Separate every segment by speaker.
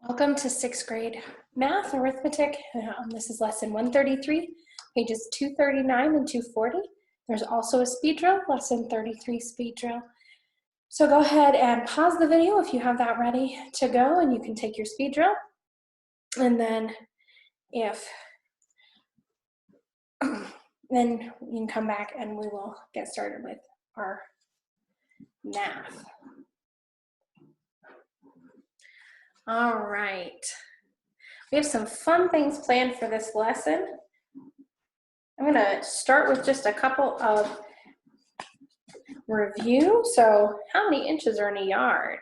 Speaker 1: Welcome to 6th grade math arithmetic. This is lesson 133, pages 239 and 240. There's also a speed drill, lesson 33 speed drill. So go ahead and pause the video if you have that ready to go, and you can take your speed drill. And then then you can come back and we will get started with our math. All right. We have some fun things planned for this lesson. I'm going to start with just a couple of review. So how many inches are in a yard?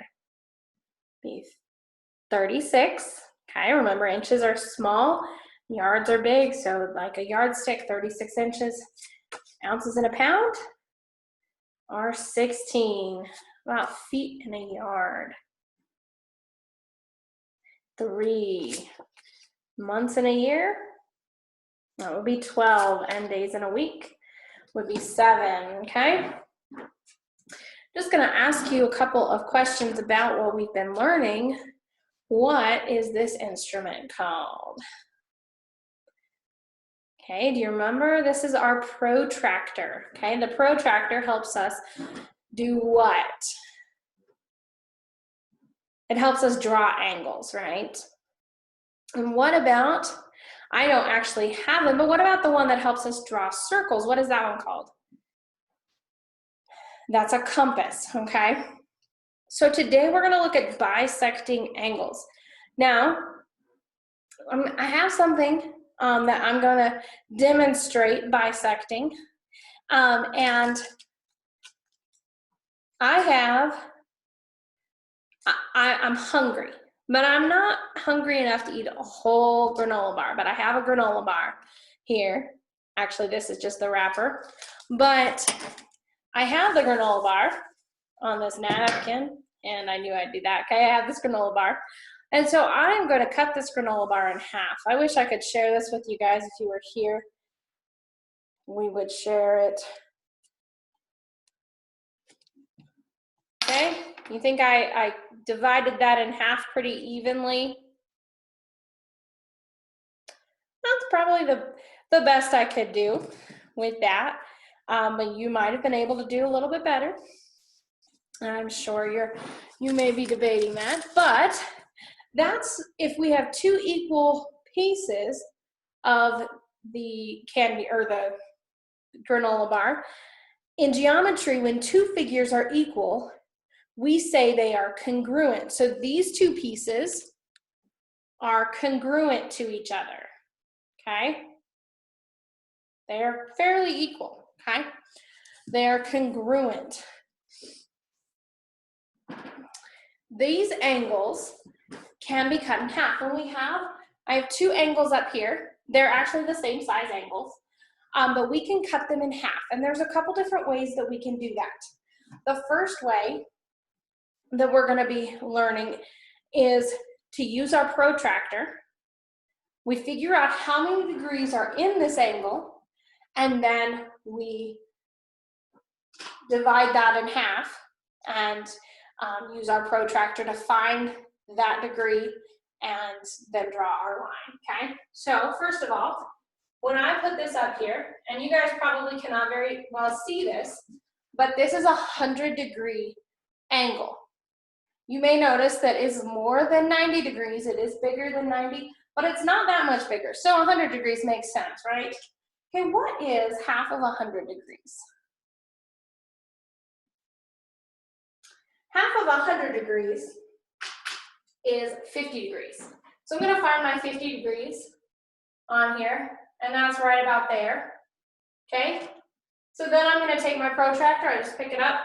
Speaker 1: Be 36. Okay, remember inches are small, yards are big. So like a yardstick, 36 inches. Ounces in a pound are 16. About feet in a yard. 3 months in a year, that would be 12, and days in a week would be 7, okay? Just gonna ask you a couple of questions about what we've been learning. What is this instrument called? Okay, do you remember? This is our protractor, okay? The protractor helps us do what? It helps us draw angles, right? And what about, I don't actually have them, but what about the one that helps us draw circles? What is that one called? That's a compass, okay? So today we're gonna look at bisecting angles. Now, I have something that I'm gonna demonstrate bisecting. And I'm hungry, but I'm not hungry enough to eat a whole granola bar, but I have a granola bar here. Actually, this is just the wrapper, but I have the granola bar on this napkin, and I knew I'd do that. Okay, I have this granola bar, and so I'm going to cut this granola bar in half. I wish I could share this with you guys. If you were here, we would share it. Okay, you think I divided that in half pretty evenly? That's probably the best I could do with that, but you might have been able to do a little bit better. I'm sure you may be debating that, but that's if we have two equal pieces of the candy or the granola bar. In geometry, when two figures are equal, we say they are congruent. So these two pieces are congruent to each other, okay? They're fairly equal, okay? They're congruent. These angles can be cut in half. And I have two angles up here. They're actually the same size angles, but we can cut them in half. And there's a couple different ways that we can do that. The first way that we're going to be learning is to use our protractor. We figure out how many degrees are in this angle, and then we divide that in half and use our protractor to find that degree and then draw our line, okay? So first of all, when I put this up here, and you guys probably cannot very well see this, but this is a 100-degree angle. You may notice that it's more than 90 degrees. It is bigger than 90, but it's not that much bigger. So 100 degrees makes sense, right? Okay, what is half of 100 degrees? Half of 100 degrees is 50 degrees. So I'm gonna find my 50 degrees on here, and that's right about there, okay? So then I'm gonna take my protractor, I just pick it up,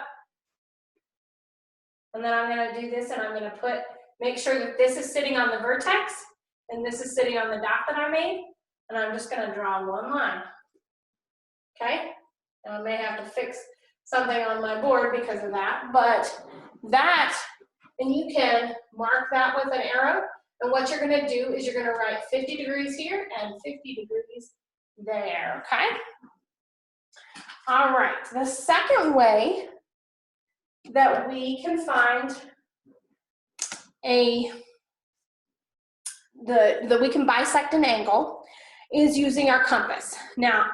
Speaker 1: and then I'm gonna do this, and I'm gonna make sure that this is sitting on the vertex, and this is sitting on the dot that I made, and I'm just gonna draw one line, okay? And I may have to fix something on my board because of that, but and you can mark that with an arrow, and what you're gonna do is you're gonna write 50 degrees here and 50 degrees there, okay? All right, the second way that we can find a we can bisect an angle is using our compass. Now,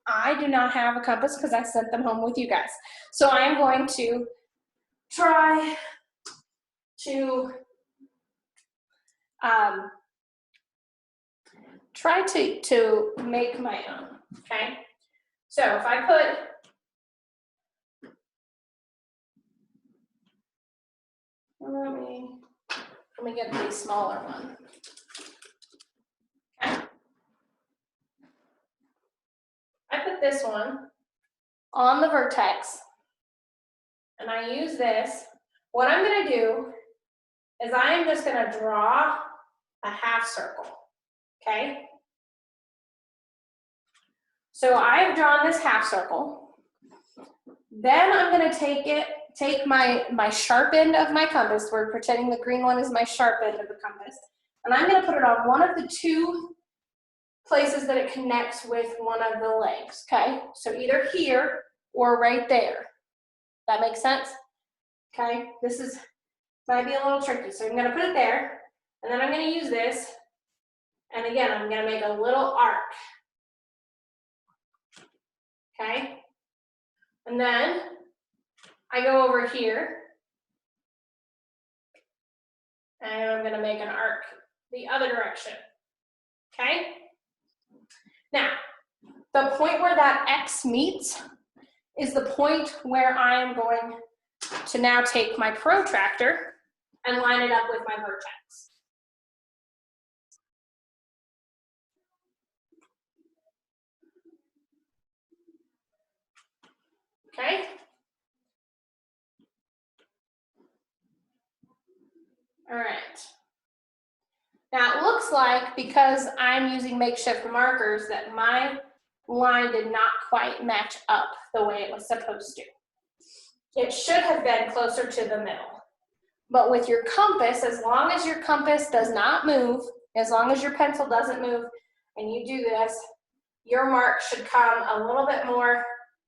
Speaker 1: I do not have a compass because I sent them home with you guys. So I am going to try to make my own, okay? So if I put, let me get the smaller one. Okay. I put this one on the vertex, and I use this. What I'm gonna do is I am just gonna draw a half circle, okay? So I've drawn this half circle. Then I'm gonna take my sharp end of my compass. We're pretending the green one is my sharp end of the compass. And I'm gonna put it on one of the two places that it connects with one of the legs, okay? So either here or right there. That makes sense? Okay, this might be a little tricky. So I'm gonna put it there, and then I'm gonna use this, and again, I'm gonna make a little arc. Okay, and then I go over here, and I'm gonna make an arc the other direction. Okay, now the point where that X meets is the point where I am going to now take my protractor and line it up with my vertex. Okay? All right. Now it looks like, because I'm using makeshift markers, that my line did not quite match up the way it was supposed to. It should have been closer to the middle. But with your compass, as long as your compass does not move, as long as your pencil doesn't move, and you do this, your mark should come a little bit more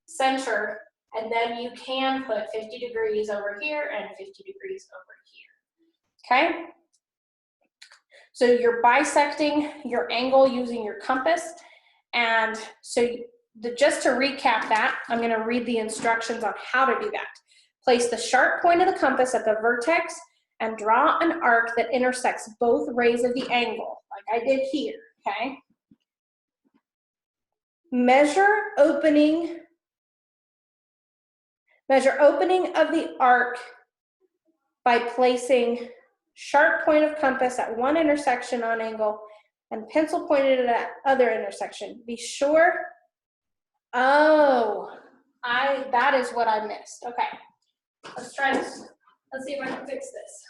Speaker 1: center, and then you can put 50 degrees over here and 50 degrees over here. Okay? So you're bisecting your angle using your compass. And so just to recap that, I'm going to read the instructions on how to do that. Place the sharp point of the compass at the vertex and draw an arc that intersects both rays of the angle, like I did here, okay? Measure opening of the arc by placing sharp point of compass at one intersection on angle and pencil pointed at that other intersection. Be sure, that is what I missed. Okay, let's try this. Let's see if I can fix this.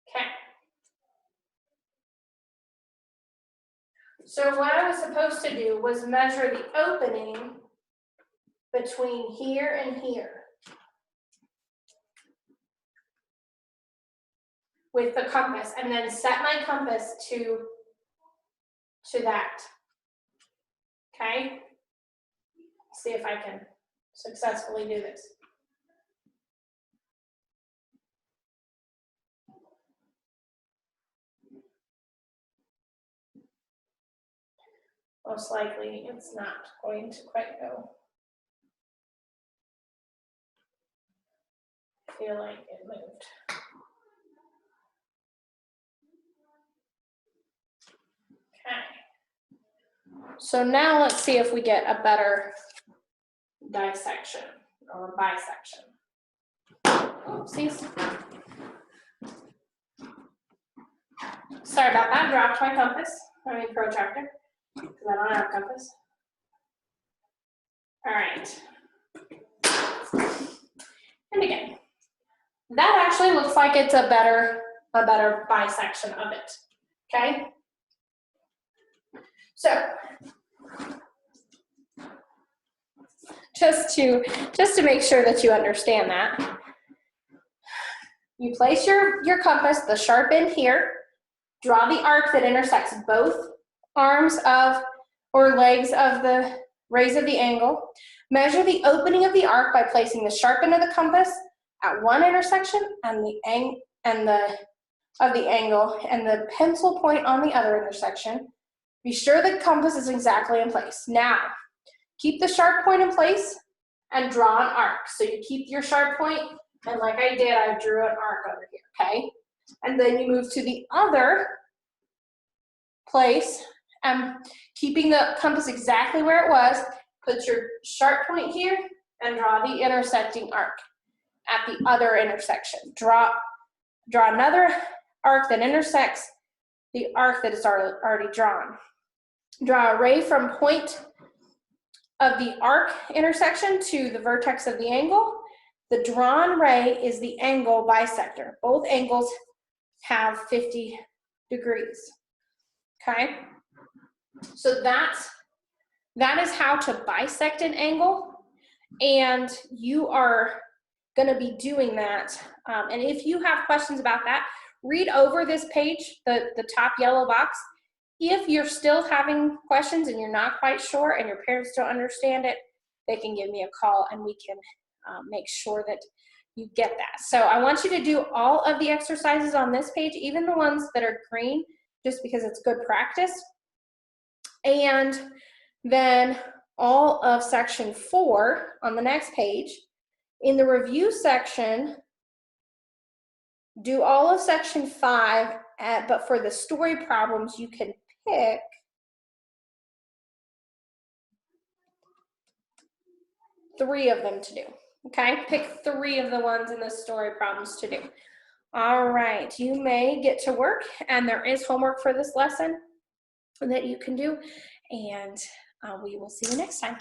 Speaker 1: Okay. So what I was supposed to do was measure the opening between here and here with the compass, and then set my compass to that. Okay? See if I can successfully do this. Most likely it's not going to quite go. I feel like it moved. Okay. So now let's see if we get a better dissection or bisection. Oopsies. Sorry about that, dropped my compass. Protractor, because I don't have a compass. All right. And again, that actually looks like it's a better bisection of it. Okay. So just to make sure that you understand that, you place your compass, the sharp end here, draw the arc that intersects both arms of or legs of the rays of the angle. Measure the opening of the arc by placing the sharp end of the compass at one intersection and the angle and the pencil point on the other intersection. Be sure the compass is exactly in place. Now, keep the sharp point in place and draw an arc. So you keep your sharp point, and like I did, I drew an arc over here, okay? And then you move to the other place, keeping the compass exactly where it was, put your sharp point here, and draw the intersecting arc at the other intersection. Draw another arc that intersects the arc that is already drawn. Draw a ray from point of the arc intersection to the vertex of the angle. The drawn ray is the angle bisector. Both angles have 50 degrees, okay? So that is how to bisect an angle, and you are gonna be doing that. And if you have questions about that, read over this page, the top yellow box. If you're still having questions and you're not quite sure and your parents don't understand it, they can give me a call and we can make sure that you get that. So I want you to do all of the exercises on this page, even the ones that are green, just because it's good practice. And then all of section 4 on the next page. In the review section, do all of section 5, but for the story problems, you can pick three of them to do, okay? Pick 3 of the ones in the story problems to do. All right, you may get to work, and there is homework for this lesson that you can do, and we will see you next time.